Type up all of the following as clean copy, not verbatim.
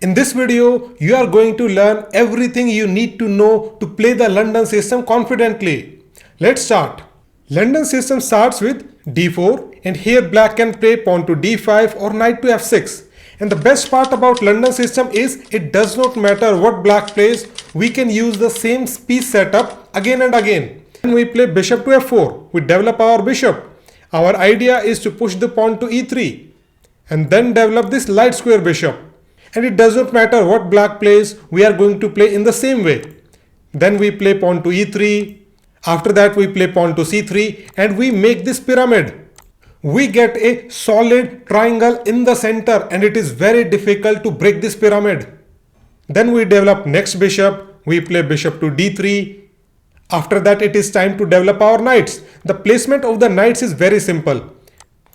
In this video, you are going to learn everything you need to know to play the London system confidently. Let's start. London system starts with d4 and here black can play pawn to d5 or knight to f6. And the best part about London system is it does not matter what black plays, we can use the same piece setup again and again. When we play bishop to f4, we develop our bishop. Our idea is to push the pawn to e3 and then develop this light square bishop. And it does not matter what black plays, we are going to play in the same way. Then we play pawn to e3, after that we play pawn to c3 and we make this pyramid. We get a solid triangle in the center and it is very difficult to break this pyramid. Then we develop next bishop, we play bishop to d3. After that it is time to develop our knights. The placement of the knights is very simple.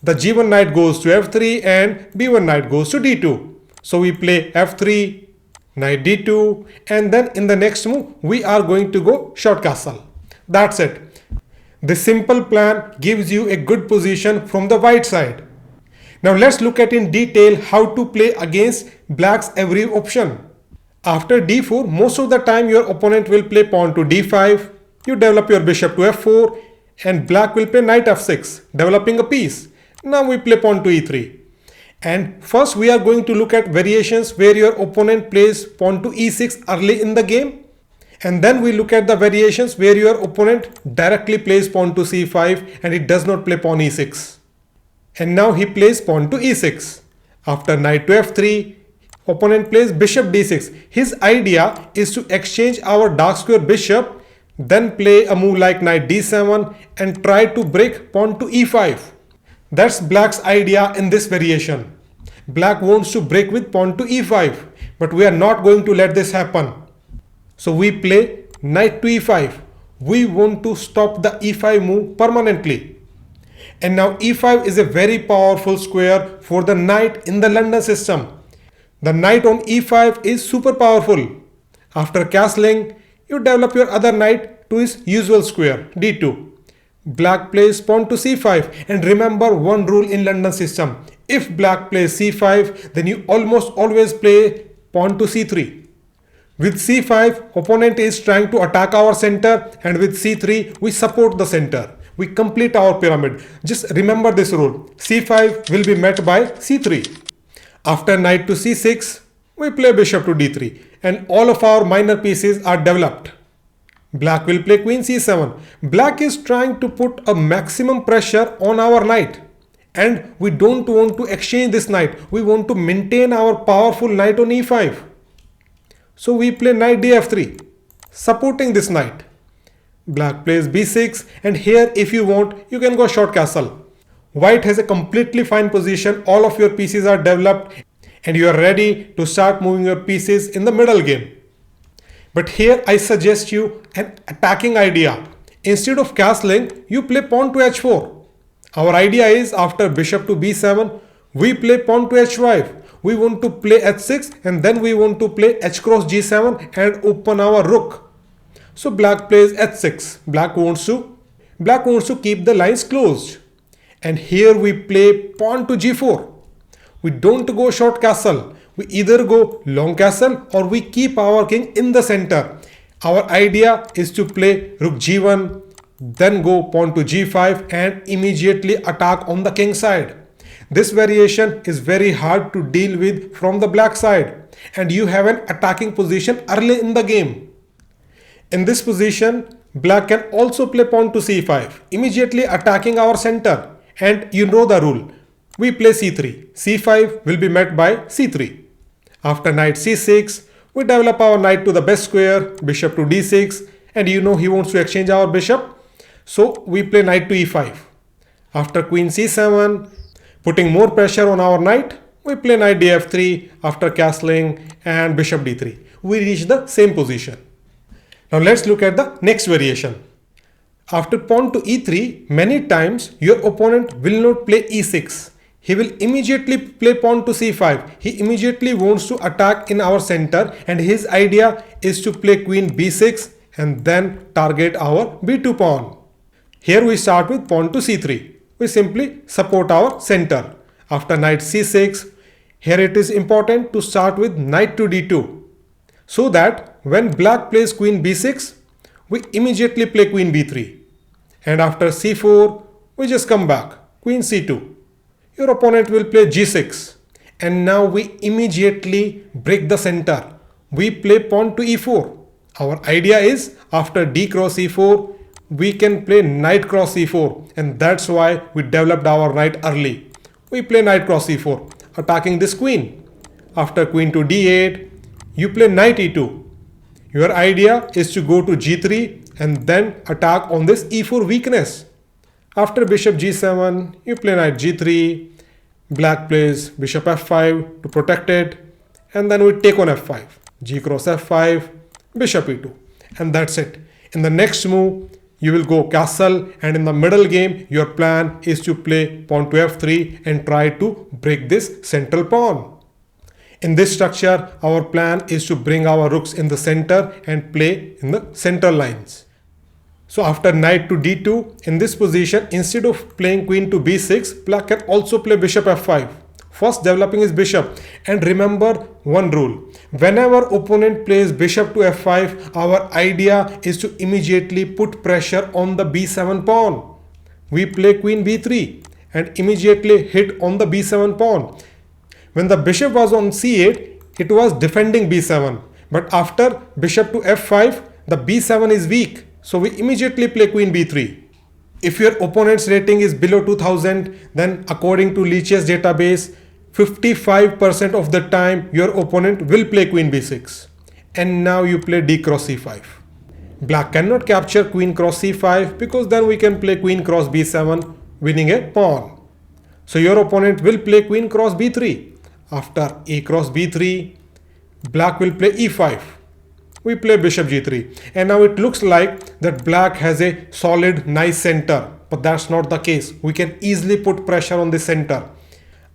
The g1 knight goes to f3 and b1 knight goes to d2. So we play f3, knight d2 and then in the next move we are going to go short castle. That's it. This simple plan gives you a good position from the white side. Now let's look at in detail how to play against black's every option. After d4, most of the time your opponent will play pawn to d5, you develop your bishop to f4 and black will play knight f6, developing a piece. Now we play pawn to e3. And first we are going to look at variations where your opponent plays pawn to e6 early in the game. And then we look at the variations where your opponent directly plays pawn to c5 and it does not play pawn e6. And now he plays pawn to e6. After knight to f3, opponent plays bishop d6. His idea is to exchange our dark square bishop, then play a move like knight d7 and try to break pawn to e5. That's black's idea in this variation. Black wants to break with pawn to e5, but we are not going to let this happen. So we play knight to e5. We want to stop the e5 move permanently. And now e5 is a very powerful square for the knight in the London system. The knight on e5 is super powerful. After castling, you develop your other knight to his usual square, d2. Black plays pawn to c5 and remember one rule in London system. If black plays c5, then you almost always play pawn to c3. With c5, opponent is trying to attack our center and with c3, we support the center. We complete our pyramid. Just remember this rule. c5 will be met by c3. After knight to c6, we play bishop to d3 and all of our minor pieces are developed. Black will play queen c7. Black is trying to put a maximum pressure on our knight. And we don't want to exchange this knight. We want to maintain our powerful knight on e5. So we play knight df3, supporting this knight. Black plays b6 and here if you want, you can go short castle. White has a completely fine position. All of your pieces are developed and you are ready to start moving your pieces in the middle game. But here I suggest you an attacking idea. Instead of castling, you play pawn to h4. Our idea is after bishop to b7, we play pawn to h5. We want to play h6 and then we want to play h cross g7 and open our rook. So black plays h6. Black wants to keep the lines closed. And here we play pawn to g4. We don't go short castle. We either go long castle or we keep our king in the center. Our idea is to play rook g1, then go pawn to g5 and immediately attack on the king side. This variation is very hard to deal with from the black side and you have an attacking position early in the game. In this position, black can also play pawn to c5, immediately attacking our center. And you know the rule. We play c3. c5 will be met by c3. After knight c6, we develop our knight to the best square, bishop to d6 and you know he wants to exchange our bishop. So we play knight to e5. After queen c7, putting more pressure on our knight, we play knight df3 after castling and bishop d3. We reach the same position. Now let's look at the next variation. After pawn to e3, many times your opponent will not play e6. He will immediately play pawn to c5. He immediately wants to attack in our center and his idea is to play queen b6 and then target our b2 pawn. Here we start with pawn to c3. We simply support our center. After knight c6, Here it is important to start with knight to d2, so that when black plays queen b6, we immediately play queen b3. And after c4, we just come back, queen c2. Your opponent will play g6. And now we immediately break the center. We play pawn to e4. Our idea is after d cross e4, we can play knight cross e4. And that's why we developed our knight early. We play knight cross e4, attacking this queen. After queen to d8, you play knight e2. Your idea is to go to g3 and then attack on this e4 weakness. After bishop g7, you play knight g3. Black plays bishop f5 to protect it, and then we take on f5, g cross f5, bishop e2, and that's it. In the next move, you will go castle, and in the middle game, your plan is to play pawn to f3 and try to break this central pawn. In this structure, our plan is to bring our rooks in the center and play in the central lines. So after knight to d2, in this position, instead of playing queen to b6, black can also play bishop f5. First developing his bishop. And remember one rule. Whenever opponent plays bishop to f5, our idea is to immediately put pressure on the b7 pawn. We play queen b3 and immediately hit on the b7 pawn. When the bishop was on c8, it was defending b7. But after bishop to f5, the b7 is weak. So we immediately play queen b3. If your opponent's rating is below 2000, then according to Lichess database, 55% of the time your opponent will play queen b6. And now you play d cross c5. Black cannot capture queen cross c5 because then we can play queen cross b7, winning a pawn. So your opponent will play queen cross b3. After a cross b3, black will play e5. We play bishop g3, and now it looks like that black has a solid nice center, but that's not the case. We can easily put pressure on the center.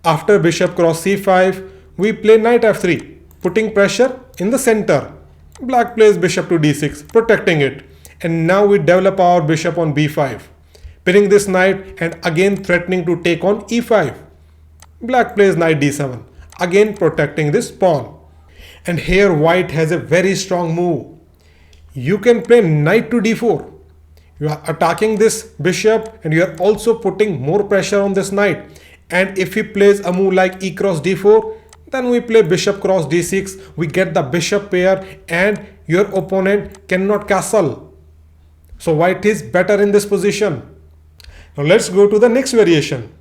After bishop cross c5, we play knight f3, putting pressure in the center. Black plays bishop to d6, protecting it, and now we develop our bishop on b5, pinning this knight and again threatening to take on e5. Black plays knight d7, again protecting this pawn. And here white has a very strong move. You can play knight to d4. You are attacking this bishop and you are also putting more pressure on this knight. And if he plays a move like e cross d4, then we play bishop cross d6. We get the bishop pair and your opponent cannot castle. So white is better in this position. Now let's go to the next variation.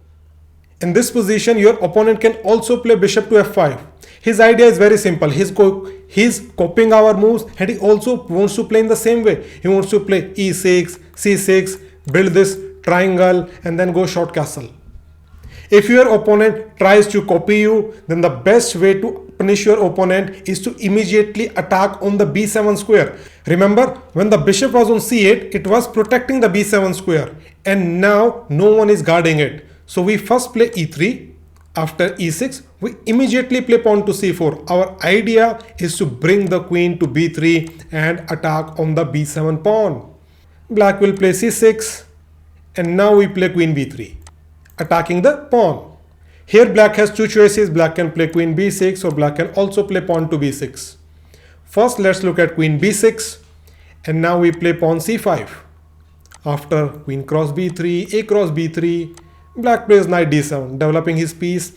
In this position, your opponent can also play bishop to f5. His idea is very simple. He's copying our moves and he also wants to play in the same way. He wants to play e6, c6, build this triangle and then go short castle. If your opponent tries to copy you, then the best way to punish your opponent is to immediately attack on the b7 square. Remember, when the bishop was on c8, it was protecting the b7 square, and now no one is guarding it. So we first play e3. After e6, we immediately play pawn to c4. Our idea is to bring the queen to b3 and attack on the b7 pawn. Black will play c6 and now we play queen b3, attacking the pawn. Here black has two choices. Black can play queen b6 or black can also play pawn to b6. First let's look at queen b6 and now we play pawn c5. After queen cross b3, a cross b3, black plays knight d7, developing his piece.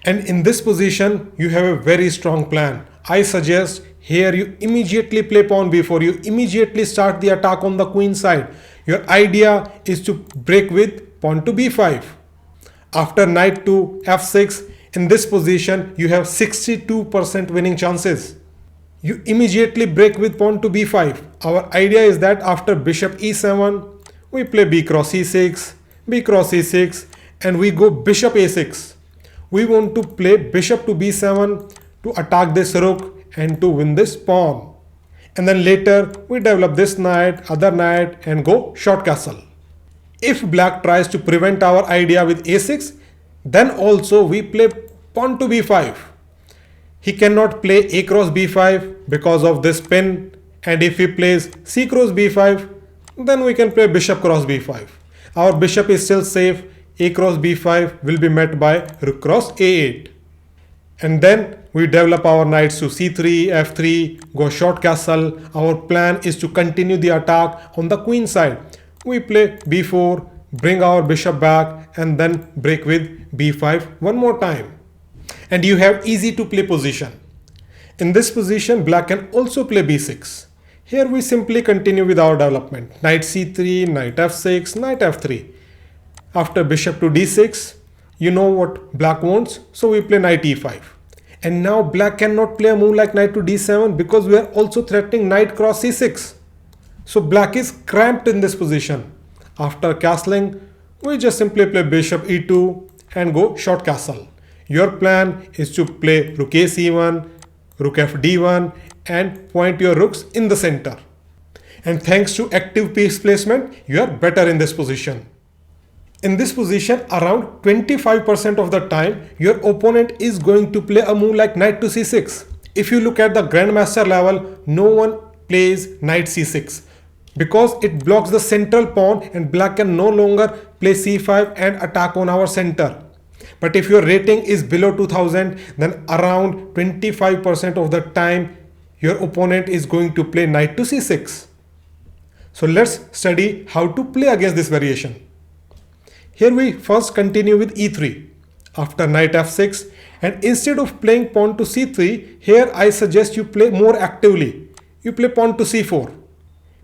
And in this position, you have a very strong plan. I suggest here you immediately play pawn b4. You immediately start the attack on the queen side. Your idea is to break with pawn to b5. After knight to f6, in this position, you have 62% winning chances. You immediately break with pawn to b5. Our idea is that after bishop e7, we play b cross e6, b cross e6, and we go bishop a6. We want to play bishop to b7 to attack this rook and to win this pawn. And then later we develop this knight, other knight and go short castle. If black tries to prevent our idea with a6, then also we play pawn to b5. He cannot play a cross b5 because of this pin, and if he plays c cross b5, then we can play bishop cross b5. Our bishop is still safe. A cross b5 will be met by rook cross a8. And then we develop our knights to c3, f3, go short castle. Our plan is to continue the attack on the queen side. We play b4, bring our bishop back, and then break with b5 one more time. And you have easy to play position. In this position, black can also play b6. Here we simply continue with our development. Knight c3, knight f6, knight f3. After bishop to d6, you know what black wants, so we play knight e5. And now black cannot play a move like knight to d7 because we are also threatening knight cross c6. So black is cramped in this position. After castling, we just simply play bishop e2 and go short castle. Your plan is to play rook a c1, rook f d1 and point your rooks in the center. And thanks to active piece placement, you are better in this position. In this position, around 25% of the time, your opponent is going to play a move like knight to c6. If you look at the grandmaster level, no one plays knight c6 because it blocks the central pawn and black can no longer play c5 and attack on our center. But if your rating is below 2000, then around 25% of the time, your opponent is going to play knight to c6. So let's study how to play against this variation. Here we first continue with e3 after knight f6, and instead of playing pawn to c3, here I suggest you play more actively. You play pawn to c4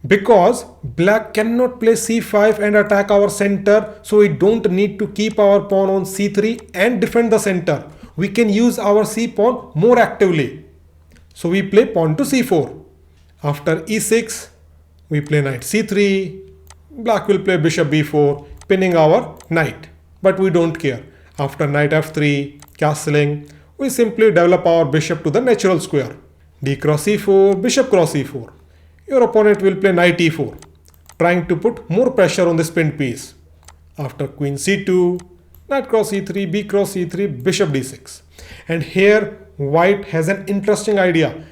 because black cannot play c5 and attack our center, so we don't need to keep our pawn on c3 and defend the center. We can use our c pawn more actively. So we play pawn to c4. After e6, we play knight c3. Black will play bishop b4, pinning our knight, but we don't care. After knight f3, castling, we simply develop our bishop to the natural square. D cross e4, bishop cross e4. Your opponent will play knight e4, trying to put more pressure on this pinned piece. After queen c2, knight cross e3, b cross e3, bishop d6. And here white has an interesting idea.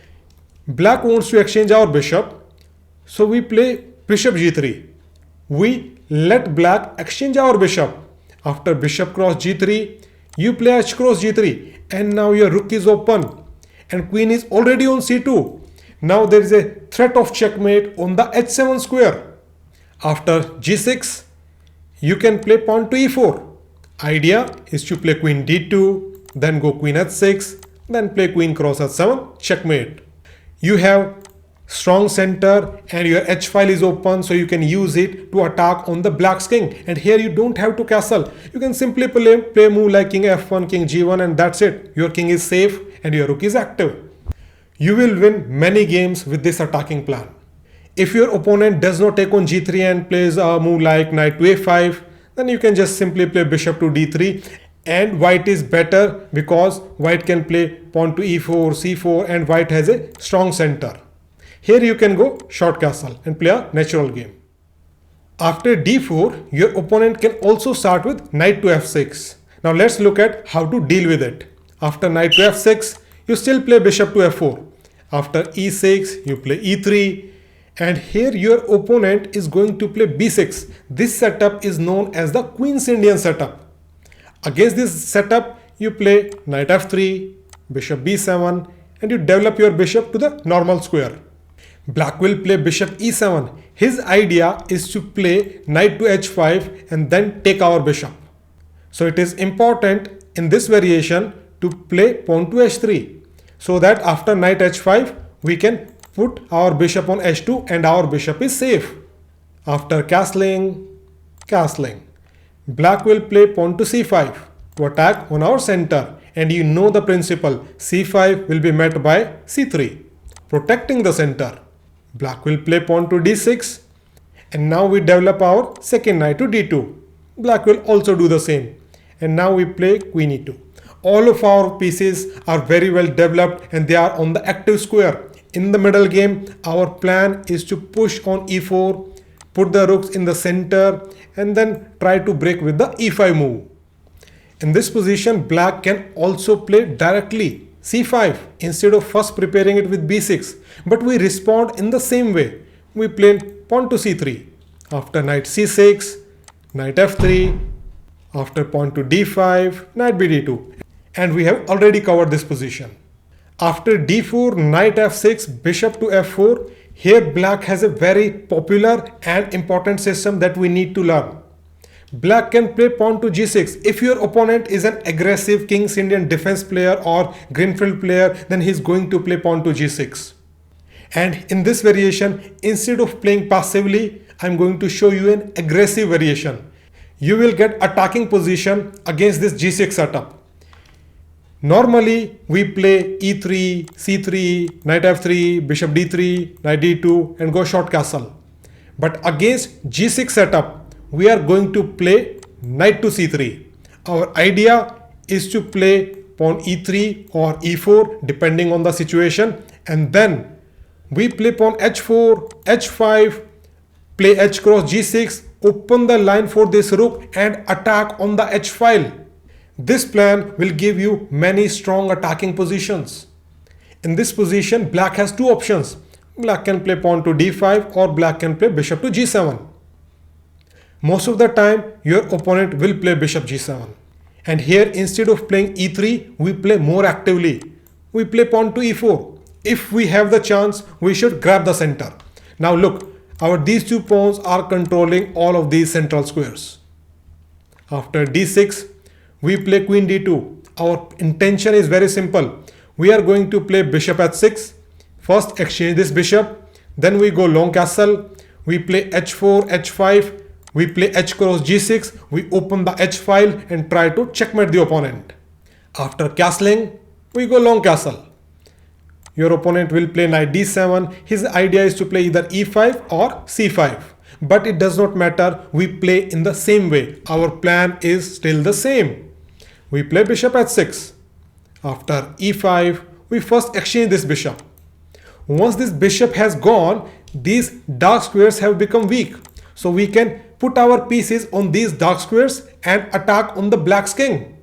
Black wants to exchange our bishop, so we play bishop g3. We let black exchange our bishop. After bishop cross g3, you play h cross g3, and now your rook is open and queen is already on c2. Now there is a threat of checkmate on the h7 square. After g6, you can play pawn to e4. Idea is to play queen d2, then go queen h6, then play queen cross h7, checkmate. You have strong center and your h file is open, so you can use it to attack on the black's king. And here you don't have to castle. You can simply play move like king f1, king g1, and that's it. Your king is safe and your rook is active. You will win many games with this attacking plan. If your opponent does not take on g3 and plays a move like knight to a5, then you can just simply play bishop to d3, and white is better because white can play pawn to e4, c4, and white has a strong center. Here you can go short castle and play a natural game. After d4, your opponent can also start with knight to f6. Now let's look at how to deal with it. After knight to f6, you still play bishop to f4. After e6, you play e3. And here your opponent is going to play b6. This setup is known as the Queen's Indian setup. Against this setup, you play knight f3, bishop b7, and you develop your bishop to the normal square. Black will play bishop e7. His idea is to play knight to h5 and then take our bishop. So it is important in this variation to play pawn to h3, so that after knight h5 we can put our bishop on h2 and our bishop is safe. After castling, black will play pawn to c5 to attack on our center, and you know the principle, c5 will be met by c3, protecting the center. Black will play pawn to d6, and now we develop our second knight to d2. Black will also do the same, and now we play queen e2. All of our pieces are very well developed and they are on the active square. In the middle game, our plan is to push on e4, put the rooks in the center, and then try to break with the e5 move. In this position, black can also play directly c5 instead of first preparing it with b6. But we respond in the same way. We play pawn to c3. After knight c6, knight f3. After pawn to d5, knight bd2. and we have already covered this position. After d4, knight f6, bishop to f4, here black has a very popular and important system that we need to learn. Black can play pawn to g6. If your opponent is an aggressive King's Indian defense player or Greenfield player, then he is going to play pawn to g6. And in this variation, instead of playing passively, I'm going to show you an aggressive variation. You will get attacking position against this g6 setup. Normally, we play e3, c3, knight f3, bishop d3, knight d2 and go short castle. But against g6 setup, we are going to play knight to c3. Our idea is to play pawn e3 or e4 depending on the situation, and then we play pawn h4, h5, play h cross g6, open the line for this rook and attack on the h file. This plan will give you many strong attacking positions. In this position, black has two options. Black can play pawn to d5 or black can play bishop to g7. Most of the time, your opponent will play bishop g7. And here, instead of playing e3, we play more actively. We play pawn to e4. If we have the chance, we should grab the center. Now look, these two pawns are controlling all of these central squares. After d6, we play queen d2. Our intention is very simple. We are going to play bishop h6. First exchange this bishop. Then we go long castle. We play h4, h5. We play h cross g6. We open the h file and try to checkmate the opponent. After castling, we go long castle. Your opponent will play knight d7. His idea is to play either e5 or c5. But it does not matter. We play in the same way. Our plan is still the same. We play bishop h6. After e5, we first exchange this bishop. Once this bishop has gone, these dark squares have become weak. So we can put our pieces on these dark squares and attack on the black's king.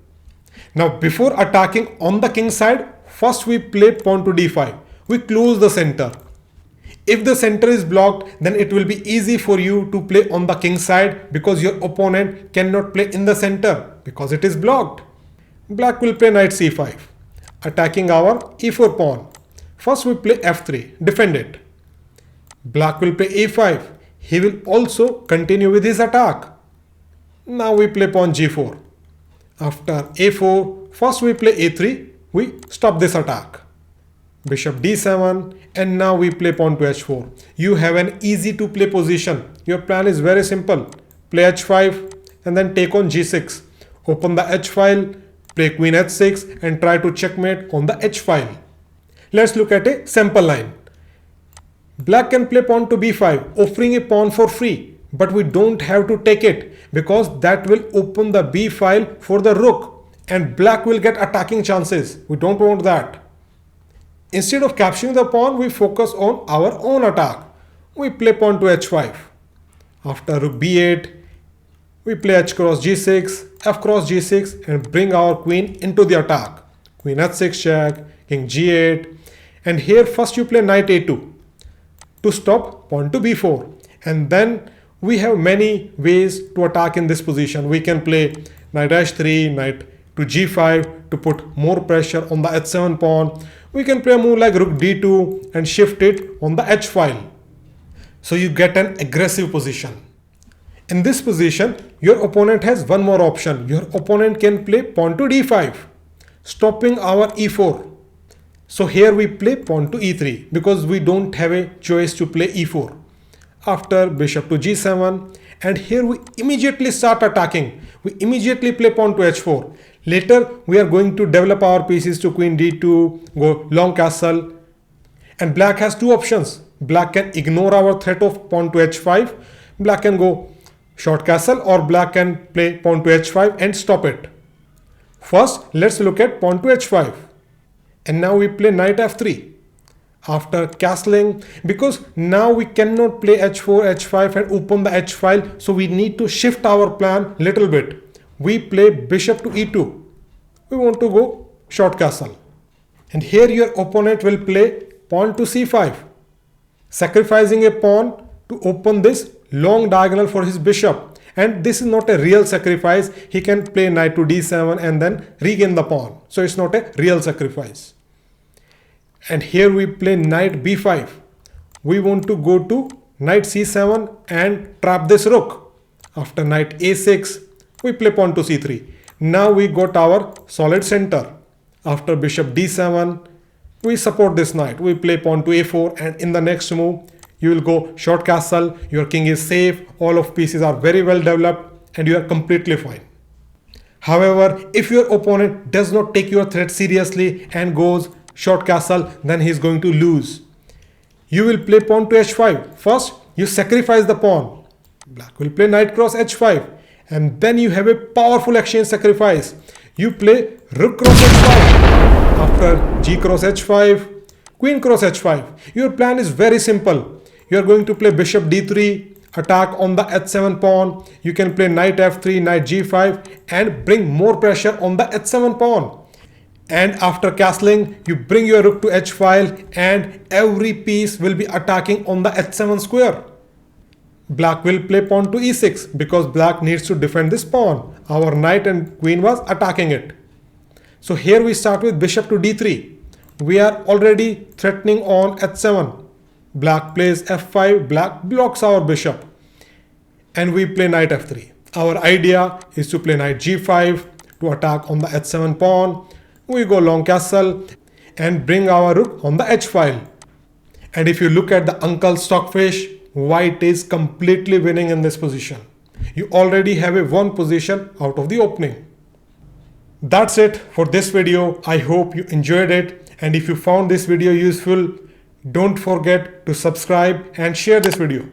Now before attacking on the king side, first we play pawn to d5. We close the center. If the center is blocked, then it will be easy for you to play on the king side because your opponent cannot play in the center because it is blocked. Black will play knight c5, attacking our e4 pawn. First we play f3, defend it. Black will play a5. He will also continue with his attack. Now we play pawn g4. After a4, first we play a3. We stop this attack. Bishop d7, and now we play pawn to h4. You have an easy to play position. Your plan is very simple. Play h5 and then take on g6. Open the h file, play queen h6 and try to checkmate on the h file. Let's look at a sample line. Black can play pawn to b5, offering a pawn for free, but we don't have to take it because that will open the b file for the rook and black will get attacking chances. We don't want that. Instead of capturing the pawn, we focus on our own attack. We play pawn to h5. After rook b8, we play h cross g6, f cross g6 and bring our queen into the attack. Queen h6 check, king g8, and here first you play knight a2 to stop pawn to b4, and then we have many ways to attack in this position. We can play knight h3, knight to g5 to put more pressure on the h7 pawn. We can play a move like rook d2 and shift it on the h file. So you get an aggressive position. In this position, your opponent has one more option. Your opponent can play pawn to d5, stopping our e4. So here we play pawn to e3 because we don't have a choice to play e4. After bishop to g7, and here we immediately start attacking. We immediately play pawn to h4. Later we are going to develop our pieces to queen d2, go long castle, and black has two options. Black can ignore our threat of pawn to h5. Black can go short castle or black can play pawn to h5 and stop it. First, let's look at pawn to h5. And now we play knight f3. After castling, because now we cannot play h4, h5 and open the h file, so we need to shift our plan little bit. We play bishop to e2. We want to go short castle. And here your opponent will play pawn to c5, sacrificing a pawn to open this long diagonal for his bishop. And this is not a real sacrifice. He can play knight to d7 and then regain the pawn. So it's not a real sacrifice. And here we play knight b5. We want to go to knight c7 and trap this rook. After knight a6, we play pawn to c3. Now we got our solid center. After bishop d7, we support this knight. We play pawn to a4, and in the next move, you will go short castle. Your king is safe. All of pieces are very well developed and you are completely fine. However, if your opponent does not take your threat seriously and goes short castle, then he is going to lose. You will play pawn to h5. First, you sacrifice the pawn. Black will play knight cross h5. And then you have a powerful exchange sacrifice. You play rook cross h5. After g cross h5, queen cross h5. Your plan is very simple. You are going to play bishop d3, attack on the h7 pawn. You can play knight f3, knight g5 and bring more pressure on the h7 pawn. And after castling, you bring your rook to h file and every piece will be attacking on the h7 square. Black will play pawn to e6 because black needs to defend this pawn. Our knight and queen was attacking it. So here we start with bishop to d3. We are already threatening on h7. Black plays f5, black blocks our bishop. And we play knight f3. Our idea is to play knight g5 to attack on the h7 pawn. We go long castle and bring our rook on the h file. And if you look at the uncle stockfish, white is completely winning in this position. You already have a one position out of the opening. That's it for this video. I hope you enjoyed it. And if you found this video useful, don't forget to subscribe and share this video.